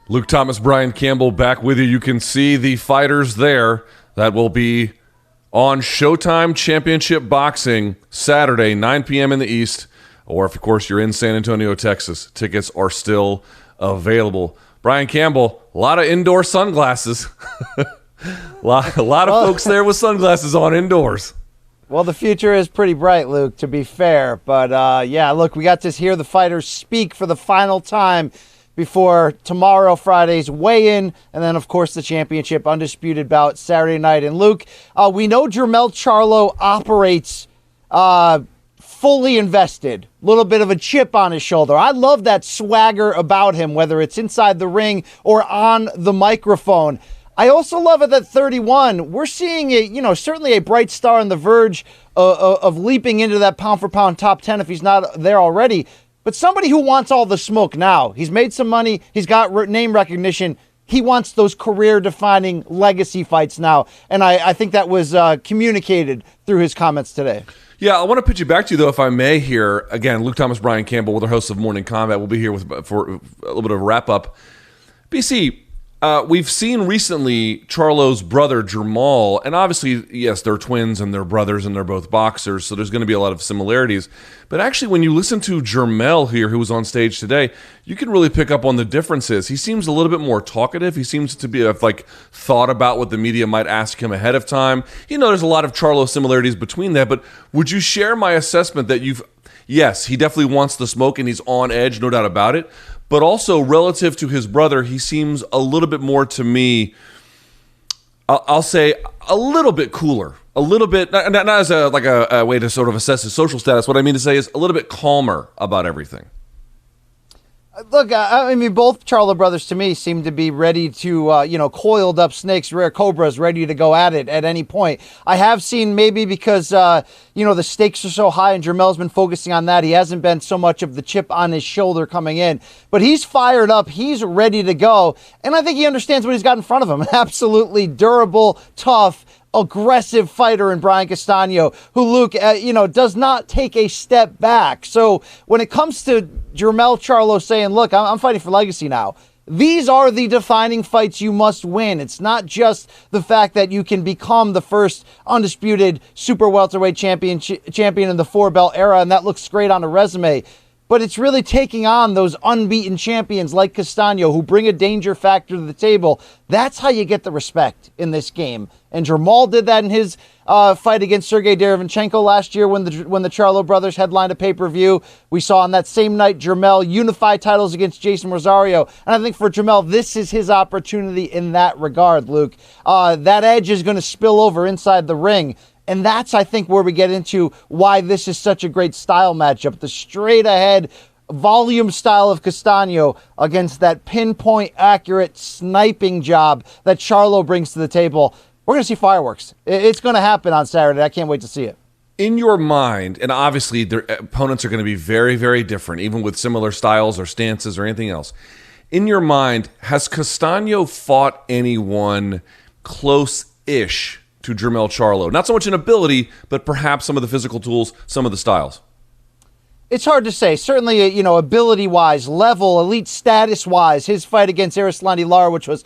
Luke Thomas, Brian Campbell back with you. You can see the fighters there. That will be on Showtime Championship Boxing Saturday, 9 p.m. in the East. Or if, of course, you're in San Antonio, Texas, tickets are still available. Brian Campbell, a lot of indoor sunglasses. a lot of folks there with sunglasses on indoors. Well, the future is pretty bright, Luke, to be fair. But, yeah, look, we got to hear the fighters speak for the final time before tomorrow, Friday's weigh-in, and then, of course, the championship undisputed bout Saturday night. And, Luke, we know Jermell Charlo operates fully invested, a little bit of a chip on his shoulder. I love that swagger about him, whether it's inside the ring or on the microphone. I also love it at 31. We're seeing certainly a bright star on the verge of leaping into that pound-for-pound top 10 if he's not there already. But somebody who wants all the smoke now. He's made some money. He's got name recognition. He wants those career-defining legacy fights now. And I think that was communicated through his comments today. Yeah, I want to pitch you back to you, though, if I may here. Again, Luke Thomas, Brian Campbell, with our hosts of Morning Combat. We'll be here for a little bit of a wrap-up. BC, we've seen recently Charlo's brother, Jermell, and obviously, yes, they're twins and they're brothers and they're both boxers, so there's going to be a lot of similarities. But actually, when you listen to Jermell here, who was on stage today, you can really pick up on the differences. He seems a little bit more talkative. He seems to be thought about what the media might ask him ahead of time. There's a lot of Charlo similarities between that, but would you share my assessment that yes, he definitely wants the smoke and he's on edge, no doubt about it. But also, relative to his brother, he seems a little bit more, to me, I'll say, a little bit cooler. A little bit, not as a way to sort of assess his social status. What I mean to say is a little bit calmer about everything. Look, I mean, both Charlo brothers to me seem to be ready to, coiled up snakes, rare cobras, ready to go at it at any point. I have seen maybe because, the stakes are so high and Jermell's been focusing on that. He hasn't been so much of the chip on his shoulder coming in. But he's fired up. He's ready to go. And I think he understands what he's got in front of him. An absolutely durable, tough, aggressive fighter in Brian Castaño, who, Luke, does not take a step back. So when it comes to Jermell Charlo saying, look, I'm fighting for legacy now, these are the defining fights you must win. It's not just the fact that you can become the first undisputed super welterweight champion in the four-belt era, and that looks great on a resume. But it's really taking on those unbeaten champions like Castaño who bring a danger factor to the table. That's how you get the respect in this game. And Jermell did that in his fight against Sergey Derevyanchenko last year when the Charlo brothers headlined a pay-per-view. We saw on that same night Jermell unify titles against Jason Rosario. And I think for Jermell, this is his opportunity in that regard, Luke. That edge is going to spill over inside the ring. And that's, I think, where we get into why this is such a great style matchup. The straight-ahead volume style of Castaño against that pinpoint accurate sniping job that Charlo brings to the table. We're going to see fireworks. It's going to happen on Saturday. I can't wait to see it. In your mind, and obviously their opponents are going to be very, very different, even with similar styles or stances or anything else. In your mind, has Castaño fought anyone close-ish to Jermell Charlo? Not so much in ability, but perhaps some of the physical tools, some of the styles. It's hard to say. Certainly, ability-wise, level, elite status-wise, his fight against Erislandy Lara, which was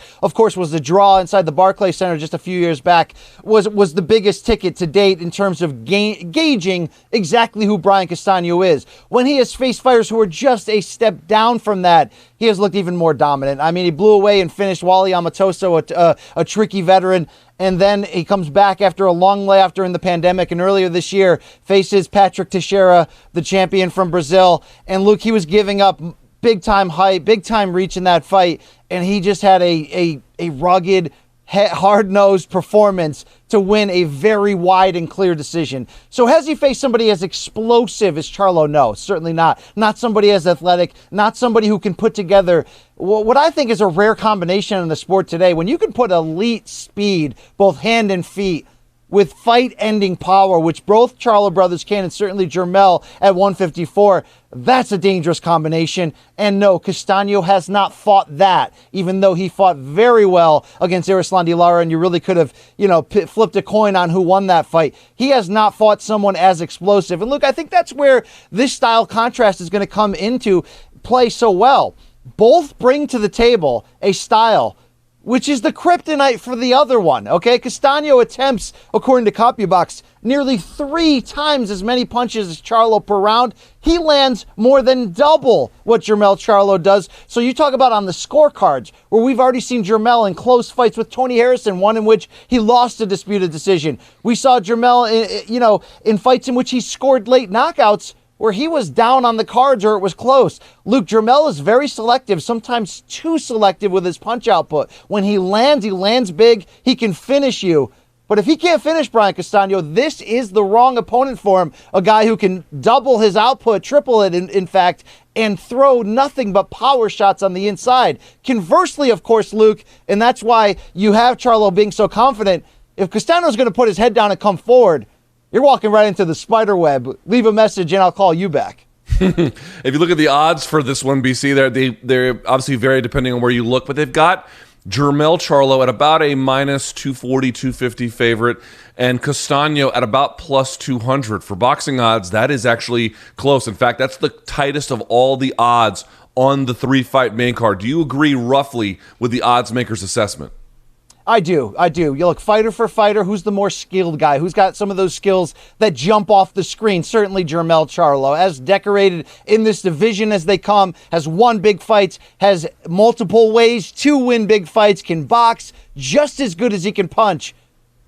the draw inside the Barclays Center just a few years back, was the biggest ticket to date in terms of gauging exactly who Brian Castaño is. When he has faced fighters who are just a step down from that, he has looked even more dominant. I mean, he blew away and finished Wally Amatoso, a tricky veteran. And then he comes back after a long layoff during the pandemic, and earlier this year faces Patrick Teixeira, the champion from Brazil. And Luke, he was giving up big-time height, big-time reach in that fight, and he just had a rugged, hard-nosed performance to win a very wide and clear decision. So has he faced somebody as explosive as Charlo? No, certainly not. Not somebody as athletic, not somebody who can put together what I think is a rare combination in the sport today. When you can put elite speed, both hand and feet, with fight-ending power, which both Charlo brothers can, and certainly Jermell at 154, that's a dangerous combination. And no, Castaño has not fought that, even though he fought very well against Erislandy Lara, and you really could have, flipped a coin on who won that fight. He has not fought someone as explosive. And look, I think that's where this style contrast is going to come into play so well. both bring to the table a style which is the kryptonite for the other one, okay? Castaño attempts, according to CompuBox, nearly 3 times as many punches as Charlo per round. He lands more than double what Jermell Charlo does. So you talk about on the scorecards, where we've already seen Jermell in close fights with Tony Harrison, one in which he lost a disputed decision. We saw Jermell, in fights in which he scored late knockouts, where he was down on the cards or it was close. Luke, Jermell is very selective, sometimes too selective with his punch output. When he lands big, he can finish you. But if he can't finish Brian Castaño, this is the wrong opponent for him. A guy who can double his output, triple it in fact, and throw nothing but power shots on the inside. Conversely, of course, Luke, and that's why you have Charlo being so confident, if Castaño's going to put his head down and come forward, you're walking right into the spider web. Leave a message and I'll call you back. If you look at the odds for this one, BC, they're obviously vary depending on where you look, but they've got Jermell Charlo at about a minus 240, 250 favorite, and Castaño at about plus 200. For boxing odds, that is actually close. In fact, that's the tightest of all the odds on the 3-fight main card. Do you agree roughly with the odds maker's assessment? I do. You look fighter for fighter, who's the more skilled guy? Who's got some of those skills that jump off the screen? Certainly Jermell Charlo, as decorated in this division as they come, has won big fights, has multiple ways to win big fights, can box just as good as he can punch.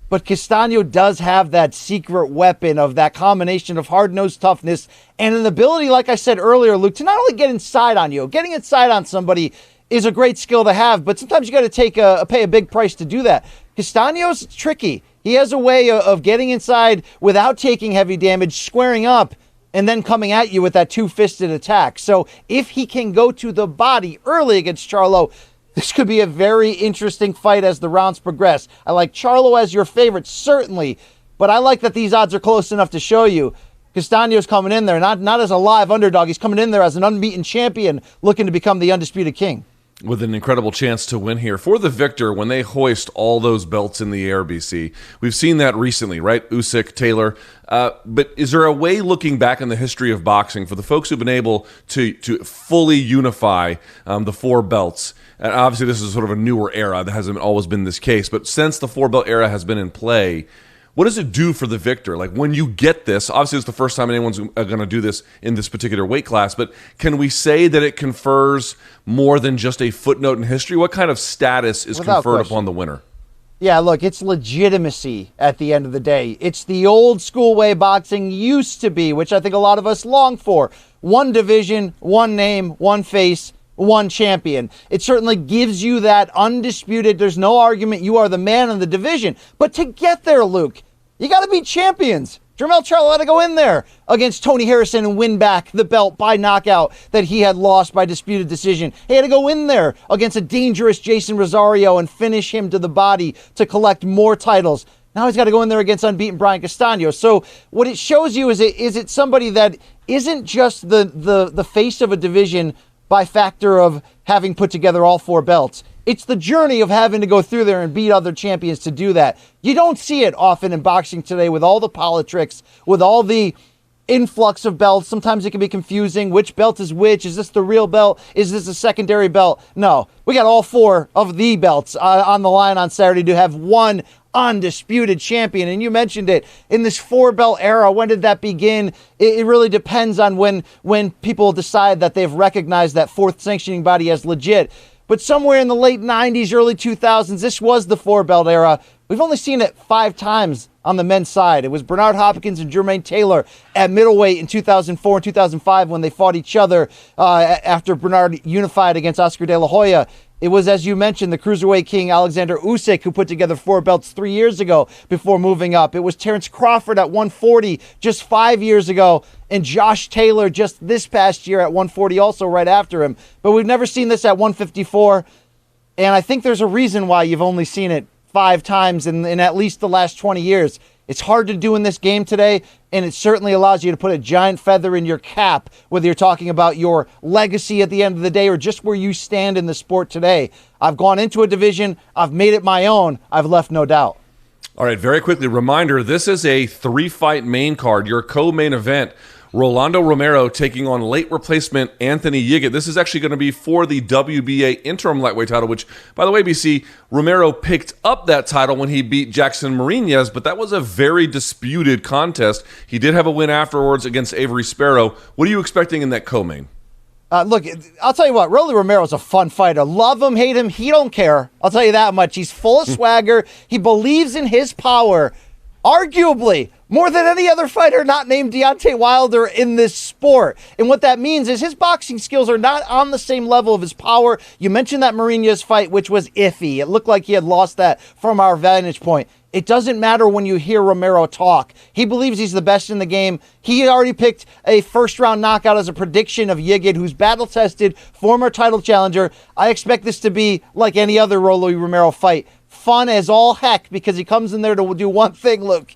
But Castaño does have that secret weapon of that combination of hard-nosed toughness and an ability, like I said earlier, Luke, to not only get inside on you, getting inside on somebody is a great skill to have, but sometimes you got to pay a big price to do that. Castaño's tricky. He has a way of getting inside without taking heavy damage, squaring up, and then coming at you with that two-fisted attack. So if he can go to the body early against Charlo, this could be a very interesting fight as the rounds progress. I like Charlo as your favorite, certainly, but I like that these odds are close enough to show you Castaño's coming in there, not as a live underdog. He's coming in there as an unbeaten champion looking to become the undisputed king. With an incredible chance to win here. For the victor, when they hoist all those belts in the air, BC, we've seen that recently, right? Usyk, Taylor. But is there a way, looking back in the history of boxing, for the folks who've been able to fully unify the 4 belts? And obviously this is sort of a newer era. That hasn't always been this case. But since the 4-belt era has been in play, what does it do for the victor? Like, when you get this, obviously it's the first time anyone's going to do this in this particular weight class, but can we say that it confers more than just a footnote in history? What kind of status is conferred upon the winner? Yeah, look, it's legitimacy at the end of the day. It's the old school way boxing used to be, which I think a lot of us long for. One division, one name, one face, one champion. It certainly gives you that undisputed, there's no argument, you are the man in the division. But to get there, Luke, you got to be champions. Jermell Charlo had to go in there against Tony Harrison and win back the belt by knockout that he had lost by disputed decision. He had to go in there against a dangerous Jason Rosario and finish him to the body to collect more titles. Now he's got to go in there against unbeaten Brian Castaño. So what it shows you is it somebody that isn't just the face of a division by factor of having put together all 4 belts. It's the journey of having to go through there and beat other champions to do that. You don't see it often in boxing today with all the politics, with all the influx of belts. Sometimes it can be confusing. Which belt is which? Is this the real belt? Is this a secondary belt? No, we got all 4 of the belts on the line on Saturday to have one undisputed champion. And you mentioned it, in this 4-belt era, when did that begin? It really depends on when people decide that they've recognized that 4th sanctioning body as legit. But somewhere in the late 90s, early 2000s, this was the 4-belt era. We've only seen it 5 times on the men's side. It was Bernard Hopkins and Jermaine Taylor at middleweight in 2004 and 2005 when they fought each other after Bernard unified against Oscar De La Hoya. It was, as you mentioned, the cruiserweight king Alexander Usyk who put together 4 belts 3 years ago before moving up. It was Terrence Crawford at 140 just 5 years ago, and Josh Taylor just this past year at 140 also right after him. But we've never seen this at 154, and I think there's a reason why you've only seen it 5 times in at least the last 20 years. It's hard to do in this game today, and it certainly allows you to put a giant feather in your cap, whether you're talking about your legacy at the end of the day or just where you stand in the sport today. I've gone into a division, I've made it my own, I've left no doubt. All right, very quickly, reminder, this is a 3-fight main card, your co-main event. Rolando Romero taking on late replacement Anthony Yiggett. This is actually going to be for the WBA interim lightweight title, which, by the way, BC, Romero picked up that title when he beat Jackson Mariñez, but that was a very disputed contest. He did have a win afterwards against Avery Sparrow. What are you expecting in that co-main? Look, I'll tell you what, Rolly Romero's a fun fighter. Love him, hate him, he don't care. I'll tell you that much. He's full of swagger. He believes in his power, arguably, more than any other fighter not named Deontay Wilder in this sport. And what that means is his boxing skills are not on the same level of his power. You mentioned that Mariñez fight, which was iffy. It looked like he had lost that from our vantage point. It doesn't matter when you hear Romero talk. He believes he's the best in the game. He already picked a first-round knockout as a prediction of Yiggett, who's battle-tested, former title challenger. I expect this to be like any other Rolly Romero fight. Fun as all heck, because he comes in there to do one thing, Luke.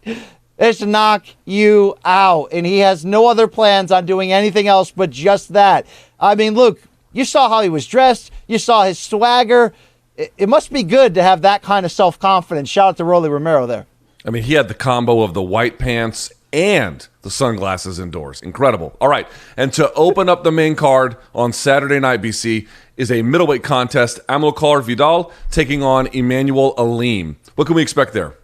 It's to knock you out. And he has no other plans on doing anything else but just that. I mean, Luke, you saw how he was dressed. You saw his swagger. It must be good to have that kind of self-confidence. Shout out to Rolly Romero there. I mean, he had the combo of the white pants and the sunglasses indoors. Incredible. All right. And to open up the main card on Saturday night, BC, is a middleweight contest. Amilcar Vidal taking on Emmanuel Alim. What can we expect there?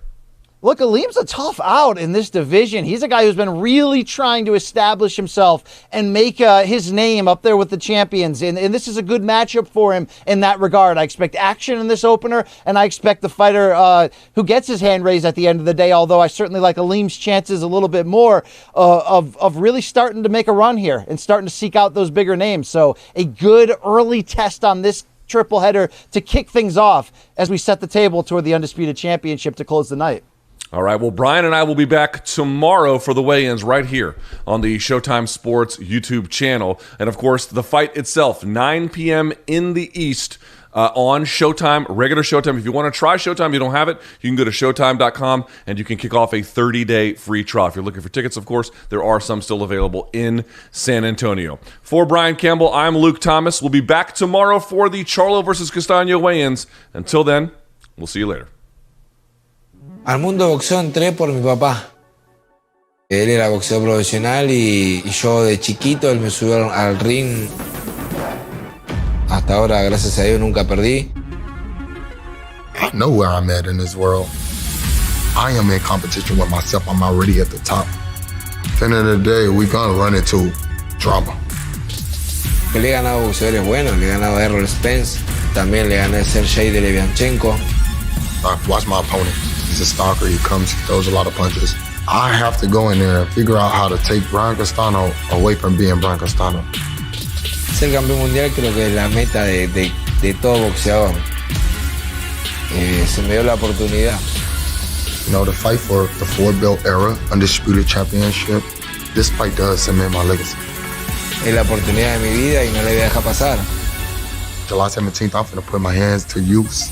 Look, Alim's a tough out in this division. He's a guy who's been really trying to establish himself and make his name up there with the champions. And this is a good matchup for him in that regard. I expect action in this opener, and I expect the fighter who gets his hand raised at the end of the day, although I certainly like Alim's chances a little bit more of really starting to make a run here and starting to seek out those bigger names. So a good early test on this triple header to kick things off as we set the table toward the Undisputed Championship to close the night. All right, well, Brian and I will be back tomorrow for the weigh-ins right here on the Showtime Sports YouTube channel. And, of course, the fight itself, 9 p.m. in the East on Showtime, regular Showtime. If you want to try Showtime, you don't have it, you can go to Showtime.com and you can kick off a 30-day free trial. If you're looking for tickets, of course, there are some still available in San Antonio. For Brian Campbell, I'm Luke Thomas. We'll be back tomorrow for the Charlo versus Castaño weigh-ins. Until then, we'll see you later. Al mundo de boxeo entré por mi papá. Él era boxeo profesional y yo de chiquito, él me subió al ring. Hasta ahora, gracias a Dios, nunca perdí. I know where I'm at in this world. I am in competition with myself. I'm already at the top. At the end of the day, we're gonna run into drama. Le he ganado a boxeadores buenos, le he ganado a Errol Spence, también le gané a Sergey Delevianchenko. Watch my opponent. He's a stalker. He comes, he throws a lot of punches. I have to go in there and figure out how to take Brian Castano away from being Brian Castano. Ser campeón mundial creo que es la meta de todo boxeador. Se me dio la oportunidad. You know, to fight for the 4-belt era, Undisputed Championship, this fight does cement my legacy. Es la oportunidad de mi vida y no la voy a dejar pasar. July 17th, I'm going to put my hands to use.